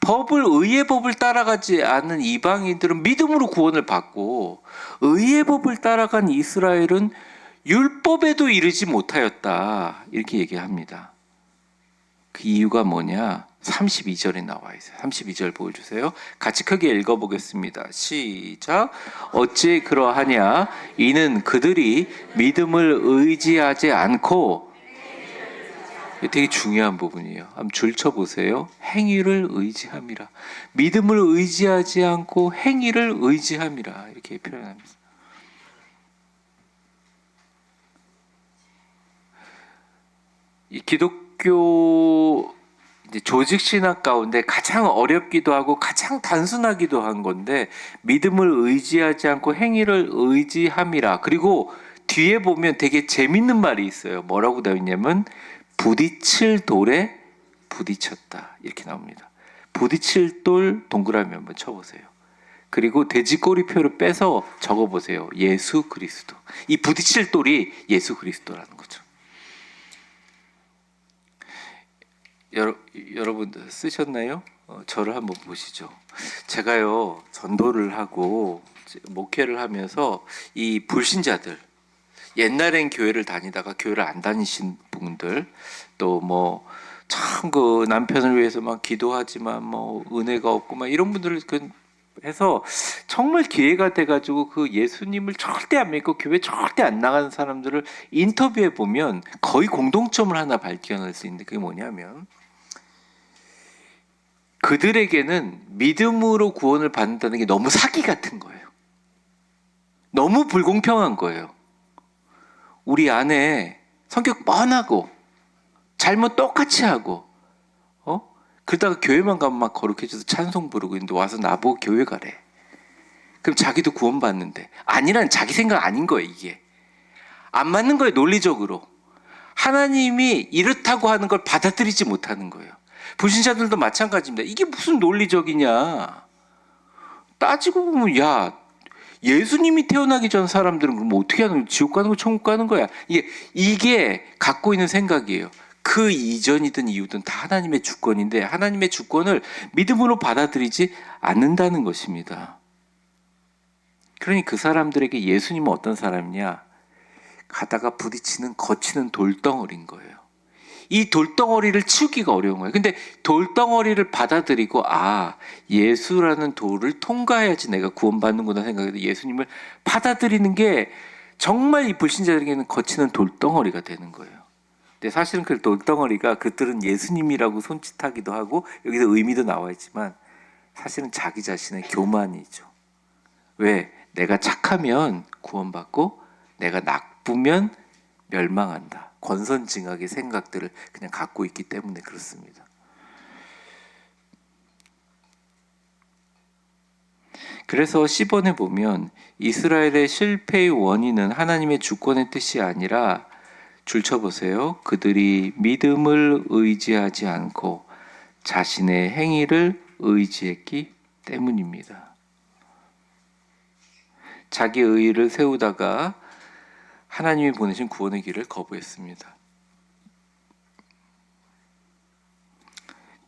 Speaker 1: 의의 법을 따라가지 않는 이방인들은 믿음으로 구원을 받고 의의 법을 따라간 이스라엘은 율법에도 이르지 못하였다. 이렇게 얘기합니다. 그 이유가 뭐냐? 32절에 나와 있어요. 32절 보여주세요. 같이 크게 읽어보겠습니다. 시작. 어찌 그러하냐? 이는 그들이 믿음을 의지하지 않고 되게 중요한 부분이에요. 한번 줄쳐보세요. 행위를 의지함이라. 믿음을 의지하지 않고 행위를 의지함이라. 이렇게 표현합니다. 이 기독교 조직 신학 가운데 가장 어렵기도 하고 가장 단순하기도 한 건데 믿음을 의지하지 않고 행위를 의지함이라. 그리고 뒤에 보면 되게 재밌는 말이 있어요. 뭐라고 되어 있냐면 부딪힐 돌에 부딪혔다. 이렇게 나옵니다. 부딪힐 돌 동그라미 한번 쳐보세요. 그리고 돼지꼬리표를 빼서 적어보세요. 예수 그리스도. 이 부딪힐 돌이 예수 그리스도라는 거죠. 여러분 쓰셨나요? 저를 한번 보시죠. 제가요 전도를 하고 목회를 하면서 이 불신자들, 옛날엔 교회를 다니다가 교회를 안 다니신 분들, 또 뭐 참 그 남편을 위해서 막 기도하지만 뭐 은혜가 없고 막 이런 분들을 해서 정말 기회가 돼가지고 그 예수님을 절대 안 믿고 교회 절대 안 나가는 사람들을 인터뷰해 보면 거의 공동점을 하나 발견할 수 있는데 그게 뭐냐면 그들에게는 믿음으로 구원을 받는다는 게 너무 사기 같은 거예요. 너무 불공평한 거예요. 우리 안에 성격 뻔하고 잘못 똑같이 하고 그러다가 교회만 가면 막 거룩해져서 찬송 부르고 있는데 와서 나보고 교회 가래. 그럼 자기도 구원받는데 아니란 자기 생각 아닌 거예요. 이게 안 맞는 거예요. 논리적으로 하나님이 이렇다고 하는 걸 받아들이지 못하는 거예요. 불신자들도 마찬가지입니다. 이게 무슨 논리적이냐. 따지고 보면 야 예수님이 태어나기 전 사람들은 그럼 어떻게 하는 거야? 지옥 가는 거 천국 가는 거야. 이게 갖고 있는 생각이에요. 그 이전이든 이후든 다 하나님의 주권인데 하나님의 주권을 믿음으로 받아들이지 않는다는 것입니다. 그러니 그 사람들에게 예수님은 어떤 사람이냐? 가다가 부딪히는 거치는 돌덩어리인 거예요. 이 돌덩어리를 치우기가 어려운 거예요. 근데 돌덩어리를 받아들이고 예수라는 돌을 통과해야지 내가 구원받는구나 생각해서 예수님을 받아들이는 게 정말 이 불신자들에게는 거치는 돌덩어리가 되는 거예요. 근데 사실은 그 돌덩어리가 그들은 예수님이라고 손짓하기도 하고 여기서 의미도 나와 있지만 사실은 자기 자신의 교만이죠. 왜? 내가 착하면 구원받고 내가 나쁘면 멸망한다. 권선징악의 생각들을 그냥 갖고 있기 때문에 그렇습니다. 그래서 10번에 보면 이스라엘의 실패의 원인은 하나님의 주권의 뜻이 아니라 줄쳐보세요. 그들이 믿음을 의지하지 않고 자신의 행위를 의지했기 때문입니다. 자기 의의를 세우다가 하나님이 보내신 구원의 길을 거부했습니다.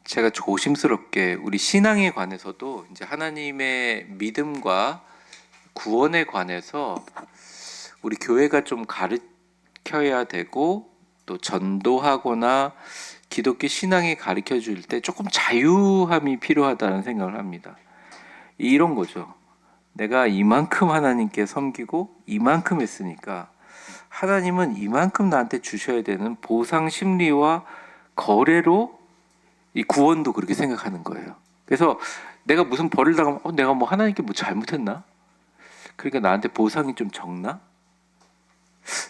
Speaker 1: 제가 조심스럽게 우리 신앙에 관해서도 이제 하나님의 믿음과 구원에 관해서 우리 교회가 좀 가르쳐야 되고 또 전도하거나 기독교 신앙에 가르쳐 줄 때 조금 자유함이 필요하다는 생각을 합니다. 이런 거죠. 내가 이만큼 하나님께 섬기고 이만큼 했으니까 하나님은 이만큼 나한테 주셔야 되는 보상 심리와 거래로 이 구원도 그렇게 생각하는 거예요. 그래서 내가 무슨 벌을 당하면 내가 뭐 하나님께 뭐 잘못했나? 그러니까 나한테 보상이 좀 적나?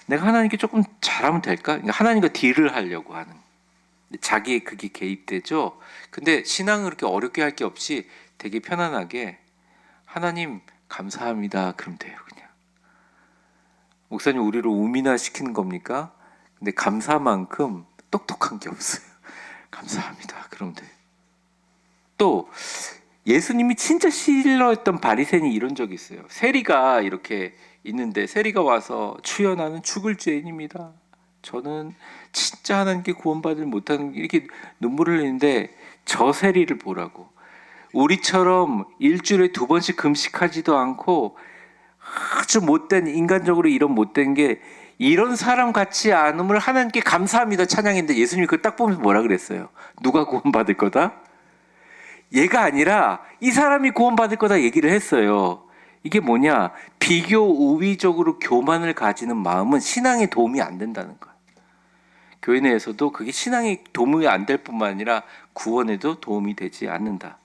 Speaker 1: 내가 하나님께 조금 잘하면 될까? 그러니까 하나님과 딜을 하려고 하는 자기의 그게 개입되죠. 근데 신앙을 그렇게 어렵게 할 게 없이 되게 편안하게 하나님 감사합니다. 그럼 돼요. 그냥 목사님 우리를 우민화 시키는 겁니까? 근데 감사만큼 똑똑한 게 없어요. 감사합니다. 그럼 돼요. 또 예수님이 진짜 싫어했던 바리새인이 이런 적이 있어요. 세리가 이렇게 있는데 세리가 와서 주여 나는 죽을 죄인입니다. 저는 진짜 하나님께 구원받을 못하는 이렇게 눈물을 흘리는데 저 세리를 보라고. 우리처럼 일주일에 2번씩 금식하지도 않고 아주 못된 인간적으로 이런 못된 게 이런 사람 같지 않음을 하나님께 감사합니다 찬양인데 예수님이 그걸 딱 보면서 뭐라 그랬어요? 누가 구원받을 거다? 얘가 아니라 이 사람이 구원받을 거다 얘기를 했어요. 이게 뭐냐? 비교 우위적으로 교만을 가지는 마음은 신앙에 도움이 안 된다는 거예요. 교회 내에서도 그게 신앙에 도움이 안 될 뿐만 아니라 구원에도 도움이 되지 않는다.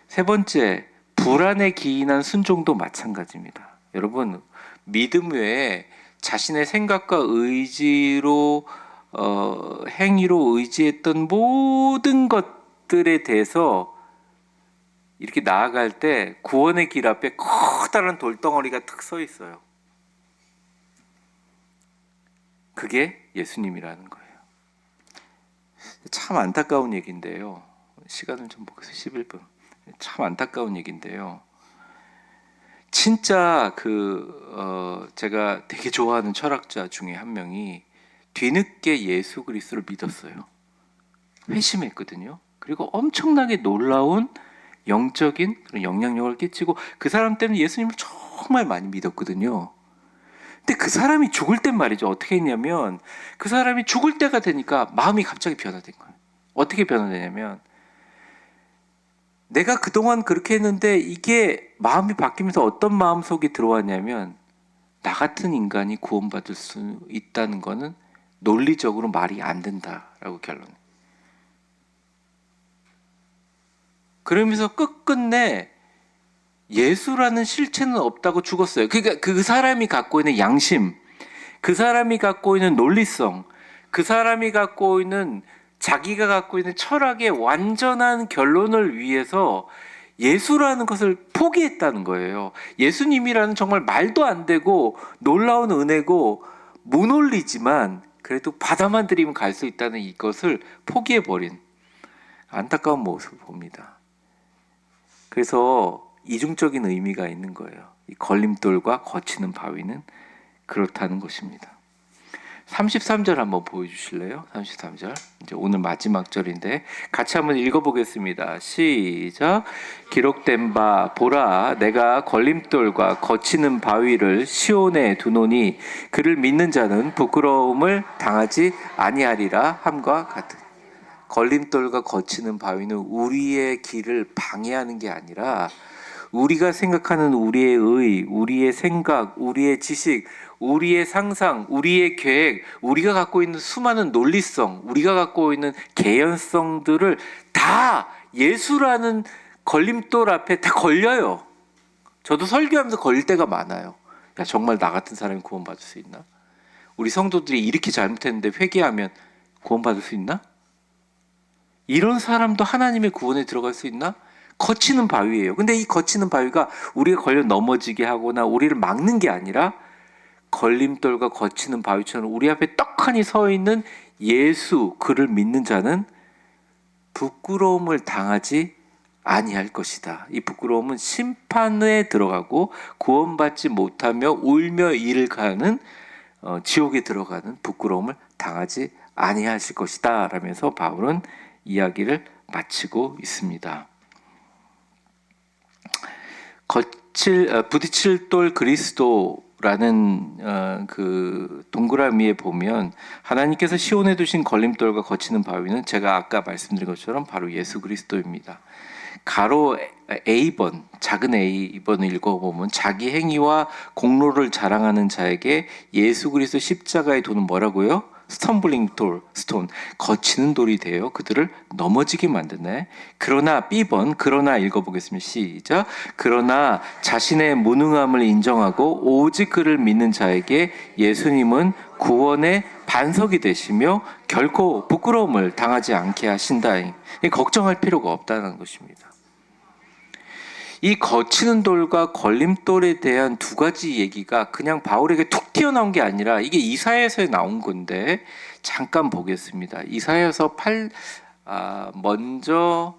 Speaker 1: 세 번째, 불안에 기인한 순종도 마찬가지입니다. 여러분, 믿음 외에 자신의 생각과 의지로 행위로 의지했던 모든 것들에 대해서 이렇게 나아갈 때 구원의 길 앞에 커다란 돌덩어리가 탁 서 있어요. 그게 예수님이라는 거예요. 참 안타까운 얘기인데요. 시간을 좀 보겠습니다. 11분. 참 안타까운 얘기인데요. 진짜 제가 되게 좋아하는 철학자 중에 한 명이 뒤늦게 예수 그리스도를 믿었어요. 회심했거든요. 그리고 엄청나게 놀라운 영적인 그런 영향력을 끼치고 그 사람 때문에 예수님을 정말 많이 믿었거든요. 근데 그 사람이 죽을 땐 말이죠. 어떻게 했냐면 그 사람이 죽을 때가 되니까 마음이 갑자기 변화된 거예요. 어떻게 변화되냐면 내가 그동안 그렇게 했는데 이게 마음이 바뀌면서 어떤 마음속이 들어왔냐면 나 같은 인간이 구원받을 수 있다는 거는 논리적으로 말이 안 된다라고 결론. 그러면서 끝끝내 예수라는 실체는 없다고 죽었어요. 그러니까 그 사람이 갖고 있는 양심, 그 사람이 갖고 있는 논리성, 그 사람이 갖고 있는 자기가 갖고 있는 철학의 완전한 결론을 위해서 예수라는 것을 포기했다는 거예요. 예수님이라는 정말 말도 안 되고 놀라운 은혜고 무논리지만 그래도 바다만 들이면 갈 수 있다는 이것을 포기해버린 안타까운 모습을 봅니다. 그래서 이중적인 의미가 있는 거예요. 이 걸림돌과 거치는 바위는 그렇다는 것입니다. 33절 한번 보여주실래요? 33절. 이제 오늘 마지막 절인데 같이 한번 읽어보겠습니다. 시작. 기록된 바 보라 내가 걸림돌과 거치는 바위를 시온에 두노니 그를 믿는 자는 부끄러움을 당하지 아니하리라 함과 같은. 걸림돌과 거치는 바위는 우리의 길을 방해하는 게 아니라 우리가 생각하는 우리의 의, 우리의 생각, 우리의 지식, 우리의 상상, 우리의 계획, 우리가 갖고 있는 수많은 논리성, 우리가 갖고 있는 개연성들을 다 예수라는 걸림돌 앞에 다 걸려요. 저도 설교하면서 걸릴 때가 많아요. 야, 정말 나 같은 사람이 구원받을 수 있나? 우리 성도들이 이렇게 잘못했는데 회개하면 구원받을 수 있나? 이런 사람도 하나님의 구원에 들어갈 수 있나? 거치는 바위예요. 근데 이 거치는 바위가 우리가 걸려 넘어지게 하거나 우리를 막는 게 아니라 걸림돌과 거치는 바위처럼 우리 앞에 떡하니 서 있는 예수, 그를 믿는 자는 부끄러움을 당하지 아니할 것이다. 이 부끄러움은 심판에 들어가고 구원받지 못하며 울며 이를 가는 지옥에 들어가는 부끄러움을 당하지 아니하실 것이다 라면서 바울은 이야기를 마치고 있습니다. 부딪힐 돌 그리스도라는 그 동그라미에 보면 하나님께서 시온에 두신 걸림돌과 거치는 바위는 제가 아까 말씀드린 것처럼 바로 예수 그리스도입니다. 가로 A번, 작은 A번을 읽어보면 자기 행위와 공로를 자랑하는 자에게 예수 그리스도 십자가의 돌은 뭐라고요? 스톰블링 돌, 스톤, 거치는 돌이 되어 그들을 넘어지게 만드네. 그러나 B번, 그러나 읽어보겠습니다. 시작. 그러나 자신의 무능함을 인정하고 오직 그를 믿는 자에게 예수님은 구원의 반석이 되시며 결코 부끄러움을 당하지 않게 하신다. 걱정할 필요가 없다는 것입니다. 이 거치는 돌과 걸림돌에 대한 두 가지 얘기가 그냥 바울에게 툭 튀어나온 게 아니라 이게 이사야서에 나온 건데 잠깐 보겠습니다. 이사야서 먼저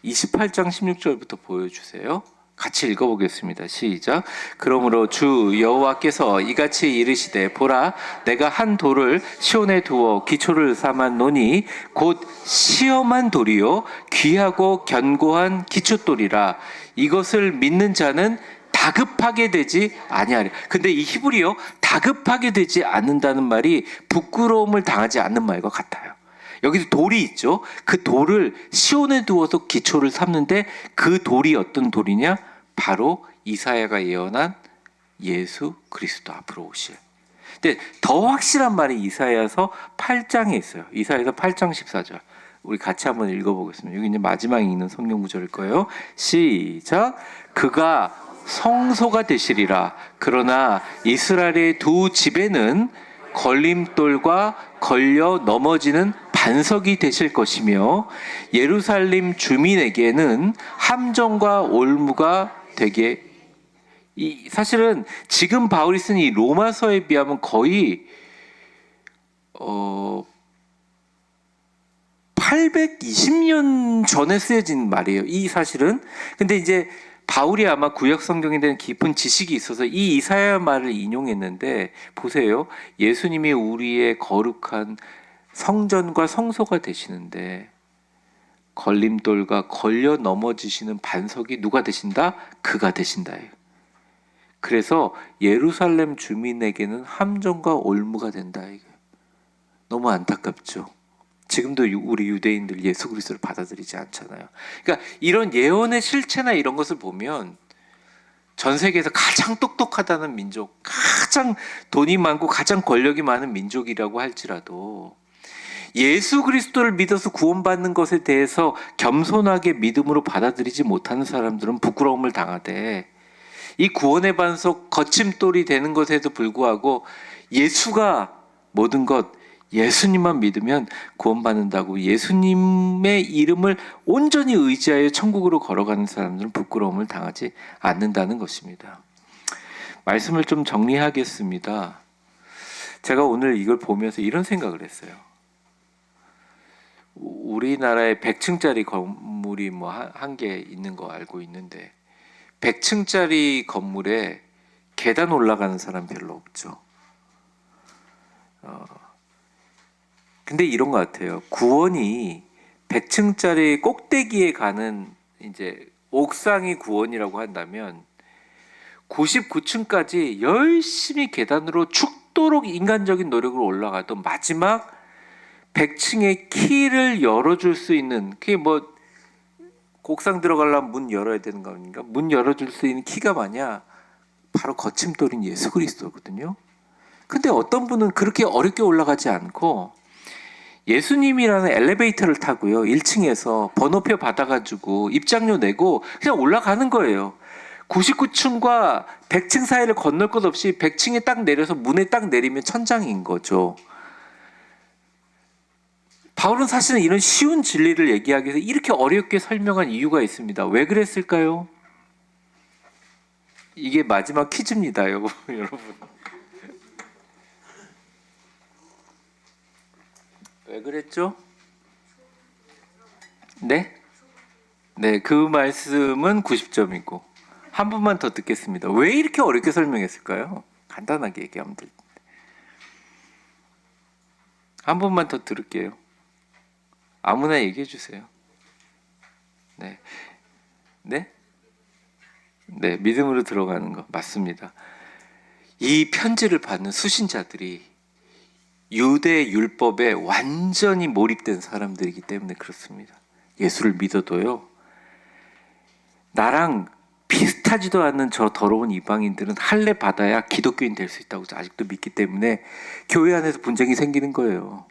Speaker 1: 28장 16절부터 보여주세요. 같이 읽어보겠습니다. 시작. 그러므로 주 여호와께서 이같이 이르시되 보라 내가 한 돌을 시온에 두어 기초를 삼았노니 곧 시험한 돌이요 귀하고 견고한 기초돌이라 이것을 믿는 자는 다급하게 되지 아니하리. 근데 이 히브리어 다급하게 되지 않는다는 말이 부끄러움을 당하지 않는 말과 같아요. 여기도 돌이 있죠. 그 돌을 시온에 두어서 기초를 삼는데 그 돌이 어떤 돌이냐? 바로 이사야가 예언한 예수 그리스도 앞으로 오실. 근데 더 확실한 말이 이사야서 8장에 있어요. 이사야서 8장 14절. 우리 같이 한번 읽어보겠습니다. 여기 이제 마지막에 읽는 성경 구절일 거예요. 시작. 그가 성소가 되시리라. 그러나 이스라엘의 두 집에는 걸림돌과 걸려 넘어지는 반석이 되실 것이며 예루살렘 주민에게는 함정과 올무가 되게. 사실은 지금 바울이 쓴 이 로마서에 비하면 거의 820년 전에 쓰여진 말이에요. 이 사실은. 근데 이제 바울이 아마 구약 성경에 대한 깊은 지식이 있어서 이 이사야 말을 인용했는데 보세요. 예수님이 우리의 거룩한 성전과 성소가 되시는데 걸림돌과 걸려 넘어지시는 반석이 누가 되신다? 그가 되신다. 그래서 예루살렘 주민에게는 함정과 올무가 된다. 너무 안타깝죠. 지금도 우리 유대인들 예수 그리스도를 받아들이지 않잖아요. 그러니까 이런 예언의 실체나 이런 것을 보면 전 세계에서 가장 똑똑하다는 민족, 가장 돈이 많고 가장 권력이 많은 민족이라고 할지라도 예수 그리스도를 믿어서 구원받는 것에 대해서 겸손하게 믿음으로 받아들이지 못하는 사람들은 부끄러움을 당하되, 이 구원의 반석 거침돌이 되는 것에도 불구하고 예수가 모든 것, 예수님만 믿으면 구원받는다고 예수님의 이름을 온전히 의지하여 천국으로 걸어가는 사람들은 부끄러움을 당하지 않는다는 것입니다. 말씀을 좀 정리하겠습니다. 제가 오늘 이걸 보면서 이런 생각을 했어요. 우리나라에 100층짜리 건물이 뭐 한 개 있는 거 알고 있는데 100층짜리 건물에 계단 올라가는 사람 별로 없죠. 근데 이런 것 같아요. 구원이 100층짜리 꼭대기에 가는 이제 옥상이 구원이라고 한다면 99층까지 열심히 계단으로 죽도록 인간적인 노력으로 올라가도 마지막 100층의 키를 열어줄 수 있는, 그게 뭐 옥상 들어가려면 문 열어야 되는 거 아닙니까? 문 열어줄 수 있는 키가 뭐냐? 바로 거침돌인 예수 그리스도거든요. 근데 어떤 분은 그렇게 어렵게 올라가지 않고 예수님이라는 엘리베이터를 타고요, 1층에서 번호표 받아가지고 입장료 내고 그냥 올라가는 거예요. 99층과 100층 사이를 건널 것 없이 100층에 딱 내려서 문에 딱 내리면 천장인 거죠. 바울은 사실은 이런 쉬운 진리를 얘기하기 위해서 이렇게 어렵게 설명한 이유가 있습니다. 왜 그랬을까요? 이게 마지막 퀴즈입니다, 여러분. 왜 그랬죠? 네? 네, 그 말씀은 90점이고 한 번만 더 듣겠습니다. 왜 이렇게 어렵게 설명했을까요? 간단하게 얘기하면 될 텐데. 한 번만 더 들을게요. 아무나 얘기해 주세요. 네. 네? 네, 믿음으로 들어가는 거 맞습니다. 이 편지를 받는 수신자들이 유대 율법에 완전히 몰입된 사람들이기 때문에 그렇습니다. 예수를 믿어도요, 나랑 비슷하지도 않는 저 더러운 이방인들은 할례 받아야 기독교인 될 수 있다고 아직도 믿기 때문에 교회 안에서 분쟁이 생기는 거예요.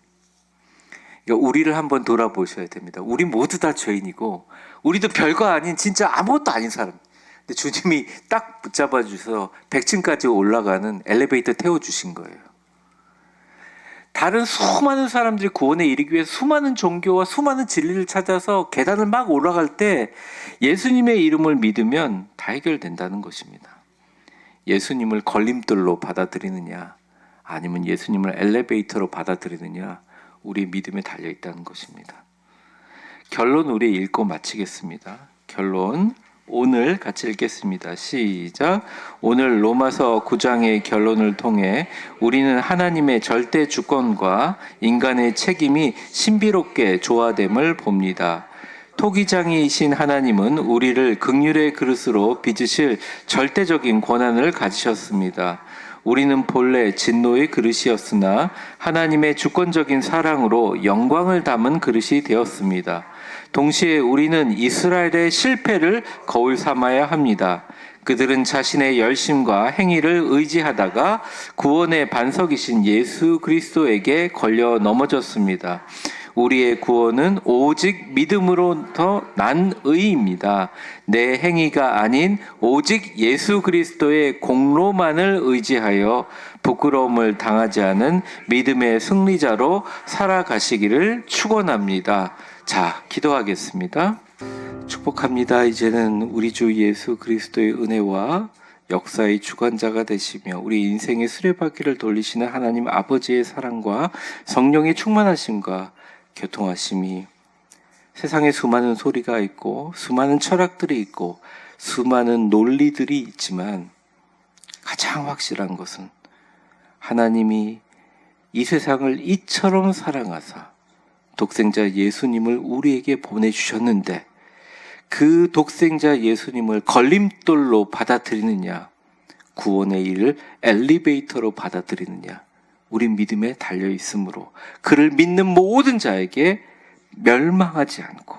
Speaker 1: 그러니까 우리를 한번 돌아보셔야 됩니다. 우리 모두 다 죄인이고 우리도 별거 아닌 진짜 아무것도 아닌 사람. 근데 주님이 딱 붙잡아 주셔서 100층까지 올라가는 엘리베이터 태워주신 거예요. 다른 수많은 사람들이 구원에 이르기 위해서 수많은 종교와 수많은 진리를 찾아서 계단을 막 올라갈 때 예수님의 이름을 믿으면 다 해결된다는 것입니다. 예수님을 걸림돌로 받아들이느냐 아니면 예수님을 엘리베이터로 받아들이느냐, 우리 믿음에 달려있다는 것입니다. 결론 우리 읽고 마치겠습니다. 결론 오늘 같이 읽겠습니다. 시작. 오늘 로마서 9장의 결론을 통해 우리는 하나님의 절대 주권과 인간의 책임이 신비롭게 조화됨을 봅니다. 토기장이신 하나님은 우리를 긍휼의 그릇으로 빚으실 절대적인 권한을 가지셨습니다. 우리는 본래 진노의 그릇이었으나 하나님의 주권적인 사랑으로 영광을 담은 그릇이 되었습니다. 동시에 우리는 이스라엘의 실패를 거울 삼아야 합니다. 그들은 자신의 열심과 행위를 의지하다가 구원의 반석이신 예수 그리스도에게 걸려 넘어졌습니다. 우리의 구원은 오직 믿음으로부터 난 의입니다. 내 행위가 아닌 오직 예수 그리스도의 공로만을 의지하여 부끄러움을 당하지 않은 믿음의 승리자로 살아가시기를 축원합니다. 자, 기도하겠습니다. 축복합니다. 이제는 우리 주 예수 그리스도의 은혜와 역사의 주관자가 되시며 우리 인생의 수레바퀴를 돌리시는 하나님 아버지의 사랑과 성령의 충만하심과 교통하심이 세상에 수많은 소리가 있고 수많은 철학들이 있고 수많은 논리들이 있지만 가장 확실한 것은 하나님이 이 세상을 이처럼 사랑하사 독생자 예수님을 우리에게 보내주셨는데 그 독생자 예수님을 걸림돌로 받아들이느냐, 구원의 일을 엘리베이터로 받아들이느냐, 우리 믿음에 달려 있으므로 그를 믿는 모든 자에게 멸망하지 않고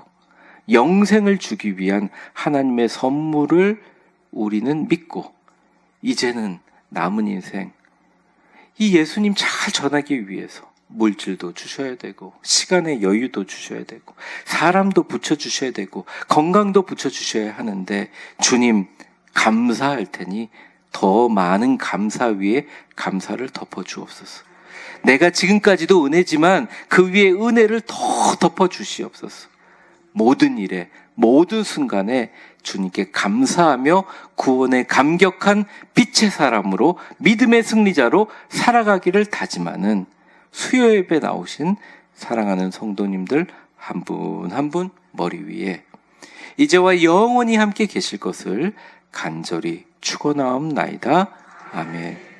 Speaker 1: 영생을 주기 위한 하나님의 선물을 우리는 믿고 이제는 남은 인생 이 예수님 잘 전하기 위해서 물질도 주셔야 되고 시간의 여유도 주셔야 되고 사람도 붙여주셔야 되고 건강도 붙여주셔야 하는데 주님 감사할 테니 더 많은 감사 위에 감사를 덮어주옵소서. 내가 지금까지도 은혜지만 그 위에 은혜를 더 덮어주시옵소서. 모든 일에 모든 순간에 주님께 감사하며 구원에 감격한 빛의 사람으로 믿음의 승리자로 살아가기를 다짐하는 수요 예배 나오신 사랑하는 성도님들 한 분 한 분 머리 위에 이제와 영원히 함께 계실 것을 간절히 축원하옵나이다. 아멘.